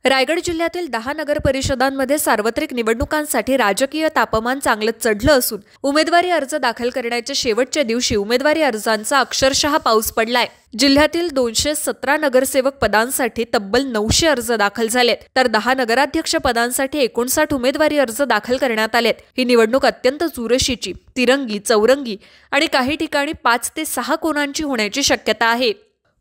रायगड जिल्ह्यातील 10 नगर परिषदांमध्ये सार्वत्रिक निवडणुकांसाठी राजकीय तापमान चांगलं चढलं असून उमेदवारी अर्ज दाखल करण्याच्या शेवटच्या दिवशी उमेदवारी अर्जांचा अक्षरशः पाऊस पडलाय। जिल्ह्यातील 217 नगरसेवक पदांसाठी तब्बल 900 अर्ज दाखल झालेत, तर 10 नगराध्यक्ष पदांसाठी 59 उमेदवारी अर्ज दाखल करण्यात आलेत। ही निवडणूक अत्यंत चुरशीची, तिरंगी, चौरंगी आणि काही ठिकाणी 5 ते 6 कोणांची होण्याची शक्यता आहे।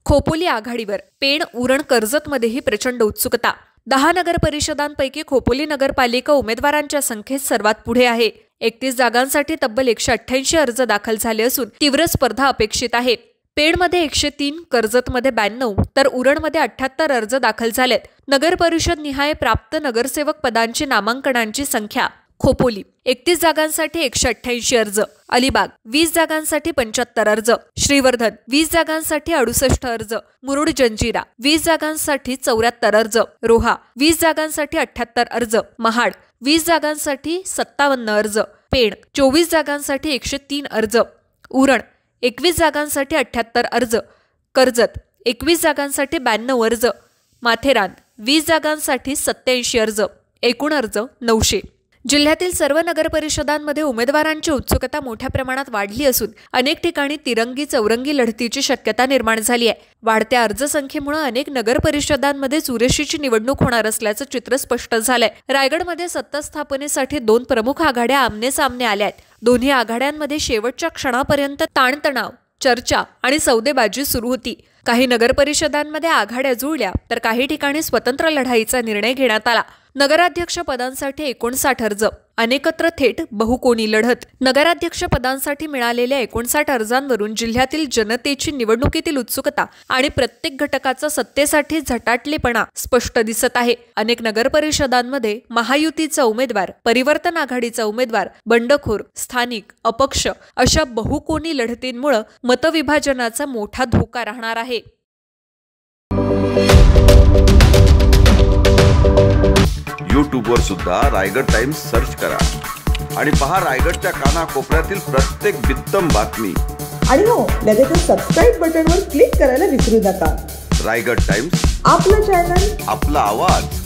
खोपोली आघाडीवर, पेण, उरण, कर्जतमध्येही प्रचंड उत्सुकता। 10 नगर परिषदांपैकी खोपोली नगरपालिका उमेदवारांच्या संख्येत सर्वात पुढे आहे। 31 जागांसाठी तब्बल 188 अर्ज दाखल झाले असून तीव्र स्पर्धा अपेक्षित आहे। पेणमध्ये 103, कर्जतमध्ये 92 तर उरणमध्ये 78 अर्ज दाखल झालेत। नगर परिषद निहाय प्राप्त नगरसेवक पदांची नामांकनांची संख्या: खोपोली 31 जागांसाठी 188 अर्ज, अलिबाग 20 जागांसाठी 75 अर्ज, श्रीवर्धन 20 जागांसाठी 68 अर्ज, मुरुड जंजिरा 20 जागांसाठी 74 अर्ज, रोहा 20 जागांसाठी 78 अर्ज, महाड 20 जागांसाठी 57 अर्ज, पेण 24 जागांसाठी 103 अर्ज, उरण 21 जागांसाठी 78 अर्ज, कर्जत 21 जागांसाठी 92 अर्ज, माथेरान 20 जागांसाठी 87 अर्ज, एकूण अर्ज 900। जिल्ह्यातील सर्व नगर परिषदांमध्ये उमेदवारांची उत्सुकता मोठ्या प्रमाणात वाढली असून अनेक ठिकाणी तिरंगी चौरंगी लढतीची शक्यता निर्माण झाली आहे। वाढत्या अर्जसंख्येमुळे अनेक नगर परिषदांमध्ये चुरशीची निवडणूक होणार असल्याचं चित्र स्पष्ट झालंय। रायगडमध्ये सत्ता स्थापनेसाठी 2 प्रमुख आघाड्या आमने-सामने आल्या आहेत। दोन्ही आघाड्यांमध्ये शेवटच्या क्षणापर्यंत ताणतणाव, चर्चा आणि सौदेबाजी सुरू होती। काही नगर परिषदांमध्ये आघाड्या जुळल्या तर काही ठिकाणी स्वतंत्र लढाईचा निर्णय घेण्यात आला। नगराध्यक्ष पदांसाठी 59 अर्ज, अनेकत्र थेट बहुकोनी लढत। नगराध्यक्ष पदांसाठी मिळालेल्या 59 अर्जांवरून जिल्ह्यातील जनतेची निवडणुकीतील उत्सुकता आणि प्रत्येक घटकाचा सत्तेसाठी झटाटलेपणा स्पष्ट दिसत आहे। अनेक नगर परिषदांमध्ये महायुतीचा उमेदवार, परिवर्तन आघाडीचा उमेदवार, बंडखोर, स्थानिक, अपक्ष अशा बहुकोनी लढतींमुळे मतविभाजनाचा मोठा धोका राहणार आहे। YouTube वर सुद्धा रायगड टाइम्स सर्च करा आणि पहा रायगडच्या कानाकोपऱ्यातील प्रत्येक बित्तम बातमी। आणि हो, लगेच सबस्क्राइब बटनवर क्लिक करायला विसरू नका। रायगड टाइम्स, आपलं चॅनल, आपला आवाज।